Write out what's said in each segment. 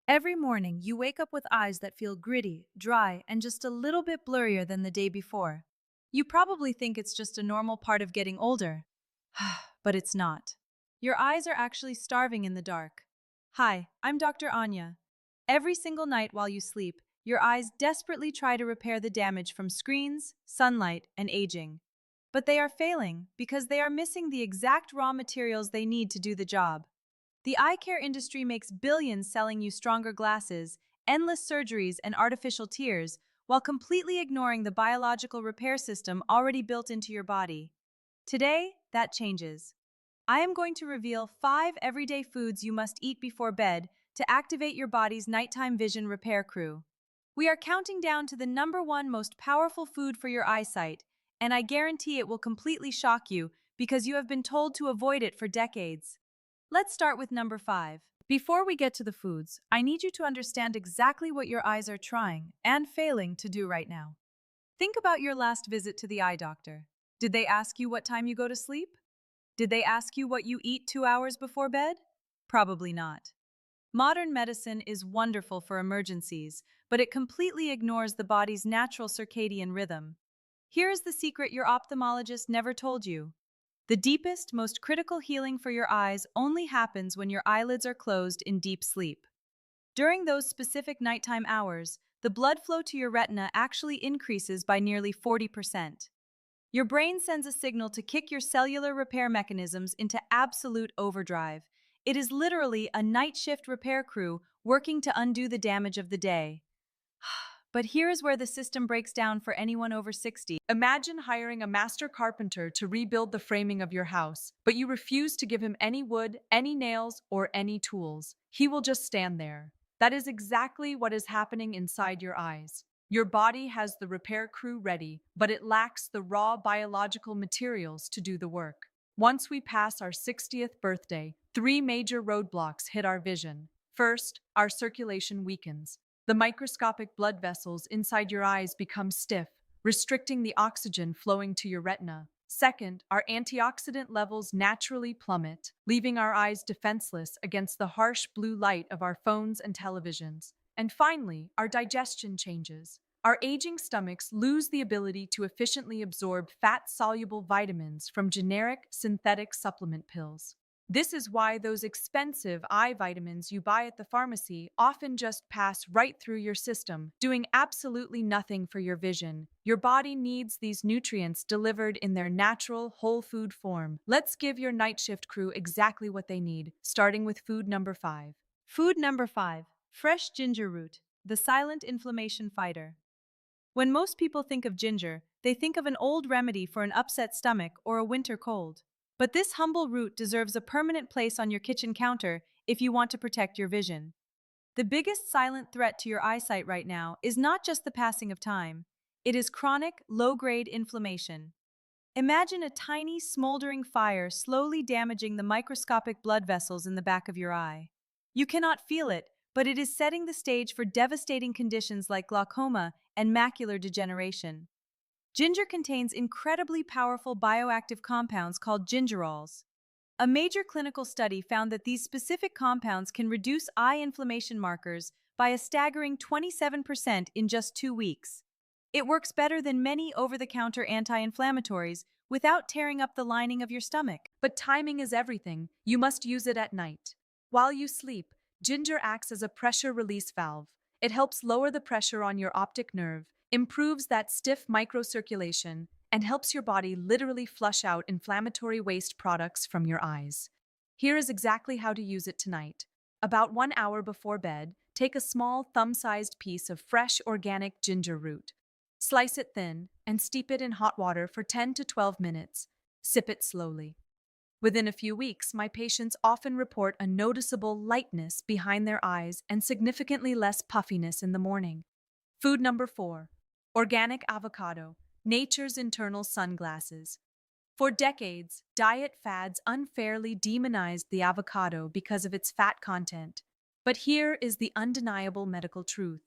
Every morning, you wake up with eyes that feel gritty, dry, and just a little bit blurrier than the day before. You probably think it's just a normal part of getting older. But it's not. Your eyes are actually starving in the dark. Hi, I'm Dr. Anya. Every single night while you sleep, your eyes desperately try to repair the damage from screens, sunlight, and aging. But they are failing because they are missing the exact raw materials they need to do the job. The eye care industry makes billions selling you stronger glasses, endless surgeries, and artificial tears, while completely ignoring the biological repair system already built into your body. Today, that changes. I am going to reveal 5 everyday foods you must eat before bed to activate your body's nighttime vision repair crew. We are counting down to the #1 most powerful food for your eyesight, and I guarantee it will completely shock you because you have been told to avoid it for decades. Let's start with #5. Before we get to the foods, I need you to understand exactly what your eyes are trying and failing to do right now. Think about your last visit to the eye doctor. Did they ask you what time you go to sleep? Did they ask you what you eat 2 hours before bed? Probably not. Modern medicine is wonderful for emergencies, but it completely ignores the body's natural circadian rhythm. Here is the secret your ophthalmologist never told you. The deepest, most critical healing for your eyes only happens when your eyelids are closed in deep sleep. During those specific nighttime hours, the blood flow to your retina actually increases by nearly 40%. Your brain sends a signal to kick your cellular repair mechanisms into absolute overdrive. It is literally a night shift repair crew working to undo the damage of the day. But here is where the system breaks down for anyone over 60. Imagine hiring a master carpenter to rebuild the framing of your house, but you refuse to give him any wood, any nails, or any tools. He will just stand there. That is exactly what is happening inside your eyes. Your body has the repair crew ready, but it lacks the raw biological materials to do the work. Once we pass our 60th birthday, 3 major roadblocks hit our vision. First, our circulation weakens. The microscopic blood vessels inside your eyes become stiff, restricting the oxygen flowing to your retina. Second, our antioxidant levels naturally plummet, leaving our eyes defenseless against the harsh blue light of our phones and televisions. And finally, our digestion changes. Our aging stomachs lose the ability to efficiently absorb fat-soluble vitamins from generic synthetic supplement pills. This is why those expensive eye vitamins you buy at the pharmacy often just pass right through your system, doing absolutely nothing for your vision. Your body needs these nutrients delivered in their natural, whole food form. Let's give your night shift crew exactly what they need, starting with food #5. Food #5: fresh ginger root, the silent inflammation fighter. When most people think of ginger, they think of an old remedy for an upset stomach or a winter cold. But this humble root deserves a permanent place on your kitchen counter if you want to protect your vision. The biggest silent threat to your eyesight right now is not just the passing of time, it is chronic, low-grade inflammation. Imagine a tiny, smoldering fire slowly damaging the microscopic blood vessels in the back of your eye. You cannot feel it, but it is setting the stage for devastating conditions like glaucoma and macular degeneration. Ginger contains incredibly powerful bioactive compounds called gingerols. A major clinical study found that these specific compounds can reduce eye inflammation markers by a staggering 27% in just 2 weeks. It works better than many over-the-counter anti-inflammatories without tearing up the lining of your stomach. But timing is everything. You must use it at night. While you sleep, ginger acts as a pressure release valve. It helps lower the pressure on your optic nerve, improves that stiff microcirculation, and helps your body literally flush out inflammatory waste products from your eyes. Here is exactly how to use it tonight. About 1 hour before bed, take a small thumb-sized piece of fresh organic ginger root. Slice it thin and steep it in hot water for 10 to 12 minutes. Sip it slowly. Within a few weeks, my patients often report a noticeable lightness behind their eyes and significantly less puffiness in the morning. Food #4: organic avocado, nature's internal sunglasses. For decades, diet fads unfairly demonized the avocado because of its fat content. But here is the undeniable medical truth.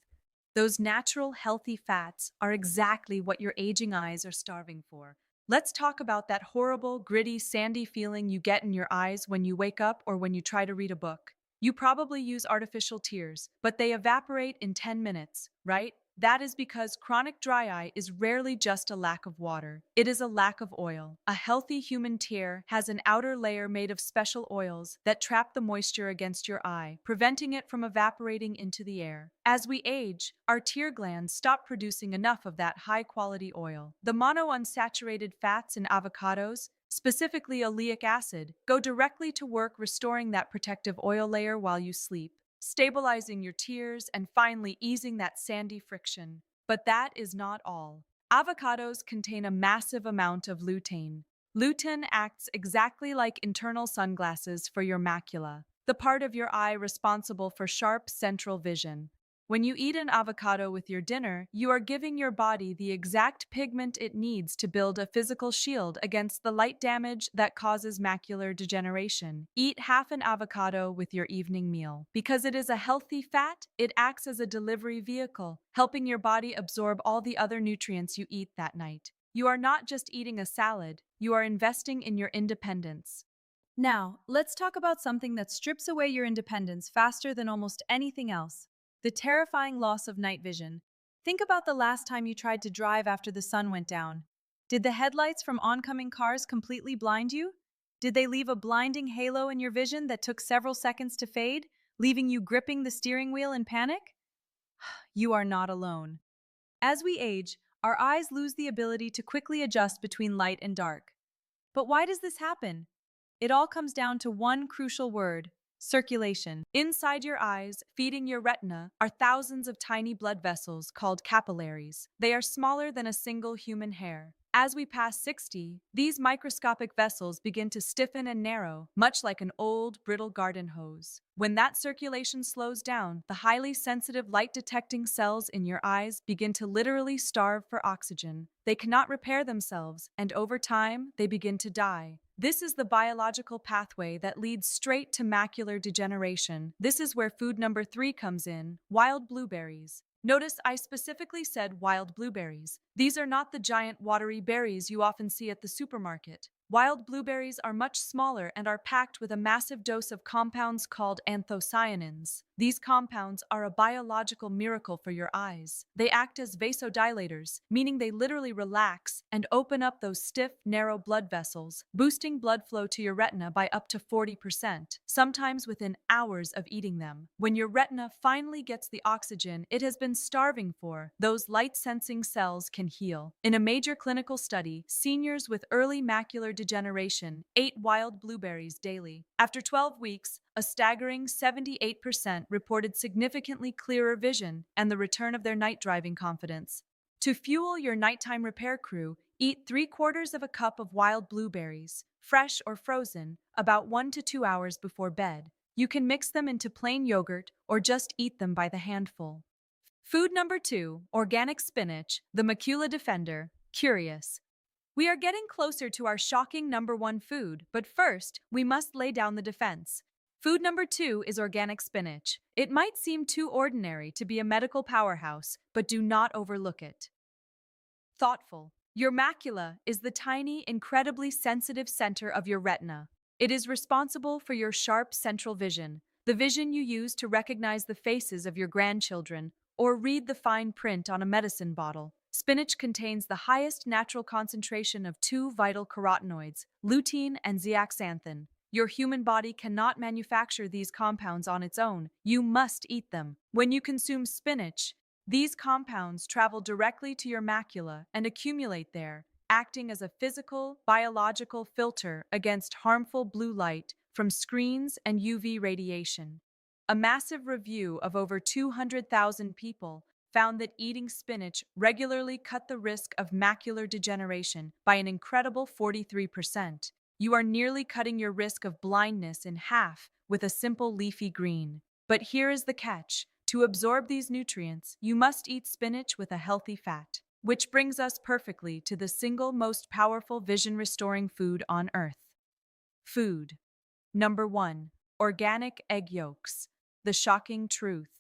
Those natural, healthy fats are exactly what your aging eyes are starving for. Let's talk about that horrible, gritty, sandy feeling you get in your eyes when you wake up or when you try to read a book. You probably use artificial tears, but they evaporate in 10 minutes, right? That is because chronic dry eye is rarely just a lack of water. It is a lack of oil. A healthy human tear has an outer layer made of special oils that trap the moisture against your eye, preventing it from evaporating into the air. As we age, our tear glands stop producing enough of that high-quality oil. The monounsaturated fats in avocados, specifically oleic acid, go directly to work restoring that protective oil layer while you sleep, stabilizing your tears, and finally easing that sandy friction. But that is not all. Avocados contain a massive amount of lutein. Lutein acts exactly like internal sunglasses for your macula, the part of your eye responsible for sharp central vision. When you eat an avocado with your dinner, you are giving your body the exact pigment it needs to build a physical shield against the light damage that causes macular degeneration. Eat half an avocado with your evening meal. Because it is a healthy fat, it acts as a delivery vehicle, helping your body absorb all the other nutrients you eat that night. You are not just eating a salad, you are investing in your independence. Now, let's talk about something that strips away your independence faster than almost anything else. The terrifying loss of night vision. Think about the last time you tried to drive after the sun went down. Did the headlights from oncoming cars completely blind you? Did they leave a blinding halo in your vision that took several seconds to fade, leaving you gripping the steering wheel in panic? You are not alone. As we age, our eyes lose the ability to quickly adjust between light and dark. But why does this happen? It all comes down to one crucial word: circulation. Inside your eyes, feeding your retina, are thousands of tiny blood vessels called capillaries. They are smaller than a single human hair. As we pass 60, these microscopic vessels begin to stiffen and narrow, much like an old, brittle garden hose. When that circulation slows down, the highly sensitive light-detecting cells in your eyes begin to literally starve for oxygen. They cannot repair themselves, and over time, they begin to die. This is the biological pathway that leads straight to macular degeneration. This is where food number 3 comes in: wild blueberries. Notice I specifically said wild blueberries. These are not the giant watery berries you often see at the supermarket. Wild blueberries are much smaller and are packed with a massive dose of compounds called anthocyanins. These compounds are a biological miracle for your eyes. They act as vasodilators, meaning they literally relax and open up those stiff, narrow blood vessels, boosting blood flow to your retina by up to 40%, sometimes within hours of eating them. When your retina finally gets the oxygen it has been starving for, those light-sensing cells can heal. In a major clinical study, seniors with early macular degeneration ate wild blueberries daily. After 12 weeks, a staggering 78% reported significantly clearer vision and the return of their night driving confidence. To fuel your nighttime repair crew, eat 3/4 of a cup of wild blueberries, fresh or frozen, about 1 to 2 hours before bed. You can mix them into plain yogurt or just eat them by the handful. Food number 2, organic spinach, the Macula defender. Curious. We are getting closer to our shocking number 1 food, but first, we must lay down the defense. Food number 2 is organic spinach. It might seem too ordinary to be a medical powerhouse, but do not overlook it. Thoughtful. Your macula is the tiny, incredibly sensitive center of your retina. It is responsible for your sharp central vision, the vision you use to recognize the faces of your grandchildren or read the fine print on a medicine bottle. Spinach contains the highest natural concentration of 2 vital carotenoids, lutein and zeaxanthin. Your human body cannot manufacture these compounds on its own. You must eat them. When you consume spinach, these compounds travel directly to your macula and accumulate there, acting as a physical, biological filter against harmful blue light from screens and UV radiation. A massive review of over 200,000 people found that eating spinach regularly cut the risk of macular degeneration by an incredible 43%. You are nearly cutting your risk of blindness in half with a simple leafy green. But here is the catch. To absorb these nutrients, you must eat spinach with a healthy fat. Which brings us perfectly to the single most powerful vision-restoring food on Earth. Food. Number 1. Organic egg yolks. The shocking truth.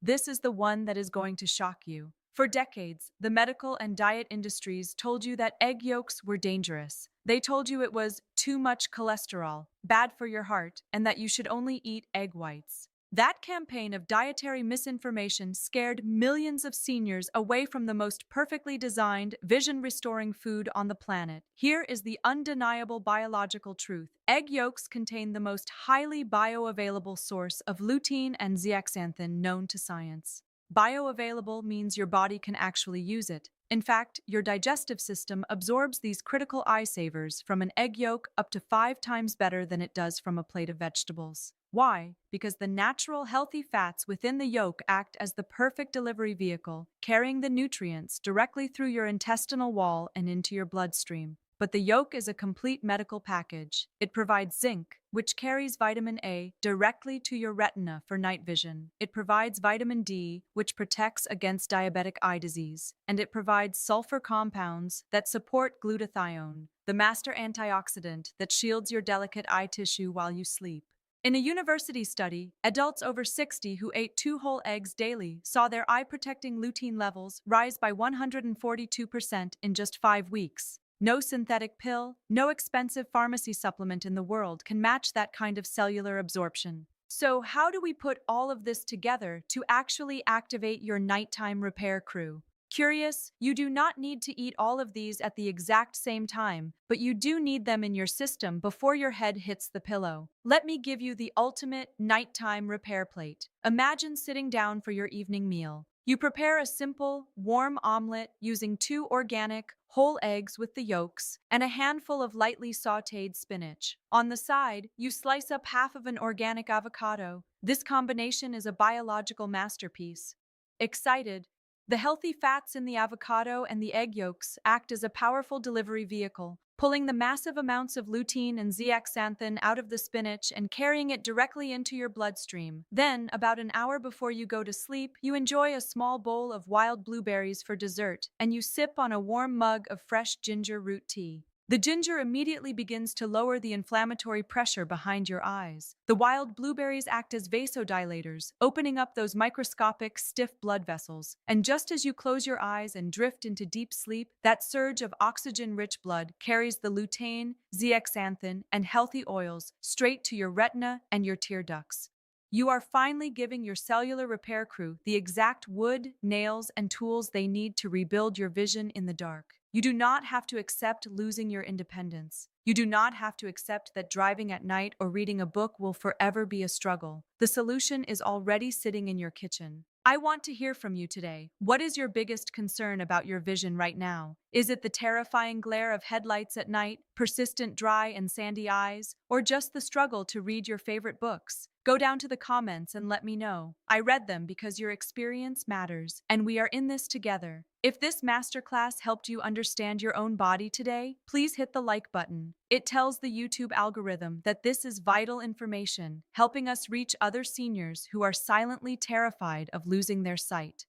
This is the one that is going to shock you. For decades, the medical and diet industries told you that egg yolks were dangerous. They told you it was too much cholesterol, bad for your heart, and that you should only eat egg whites. That campaign of dietary misinformation scared millions of seniors away from the most perfectly designed, vision-restoring food on the planet. Here is the undeniable biological truth. Egg yolks contain the most highly bioavailable source of lutein and zeaxanthin known to science. Bioavailable means your body can actually use it. In fact, your digestive system absorbs these critical eye savers from an egg yolk up to 5 times better than it does from a plate of vegetables. Why? Because the natural, healthy fats within the yolk act as the perfect delivery vehicle, carrying the nutrients directly through your intestinal wall and into your bloodstream. But the yolk is a complete medical package. It provides zinc, which carries vitamin A directly to your retina for night vision. It provides vitamin D, which protects against diabetic eye disease. And it provides sulfur compounds that support glutathione, the master antioxidant that shields your delicate eye tissue while you sleep. In a university study, adults over 60 who ate 2 whole eggs daily saw their eye-protecting lutein levels rise by 142% in just 5 weeks. No synthetic pill, no expensive pharmacy supplement in the world can match that kind of cellular absorption. So, how do we put all of this together to actually activate your nighttime repair crew? Curious? You do not need to eat all of these at the exact same time, but you do need them in your system before your head hits the pillow. Let me give you the ultimate nighttime repair plate. Imagine sitting down for your evening meal. You prepare a simple, warm omelet using 2 organic, whole eggs with the yolks and a handful of lightly sautéed spinach. On the side, you slice up half of an organic avocado. This combination is a biological masterpiece. Excited? The healthy fats in the avocado and the egg yolks act as a powerful delivery vehicle, pulling the massive amounts of lutein and zeaxanthin out of the spinach and carrying it directly into your bloodstream. Then, about an hour before you go to sleep, you enjoy a small bowl of wild blueberries for dessert, and you sip on a warm mug of fresh ginger root tea. The ginger immediately begins to lower the inflammatory pressure behind your eyes. The wild blueberries act as vasodilators, opening up those microscopic, stiff blood vessels. And just as you close your eyes and drift into deep sleep, that surge of oxygen-rich blood carries the lutein, zeaxanthin, and healthy oils straight to your retina and your tear ducts. You are finally giving your cellular repair crew the exact wood, nails, and tools they need to rebuild your vision in the dark. You do not have to accept losing your independence. You do not have to accept that driving at night or reading a book will forever be a struggle. The solution is already sitting in your kitchen. I want to hear from you today. What is your biggest concern about your vision right now? Is it the terrifying glare of headlights at night, persistent dry and sandy eyes, or just the struggle to read your favorite books? Go down to the comments and let me know. I read them because your experience matters, and we are in this together. If this masterclass helped you understand your own body today, please hit the like button. It tells the YouTube algorithm that this is vital information, helping us reach other seniors who are silently terrified of losing their sight.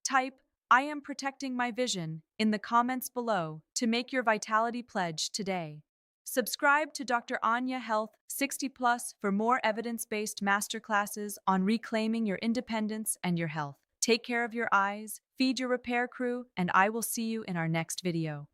Type, "I am protecting my vision," in the comments below to make your vitality pledge today. Subscribe to Dr. Anya Health 60 Plus for more evidence-based masterclasses on reclaiming your independence and your health. Take care of your eyes, feed your repair crew, and I will see you in our next video.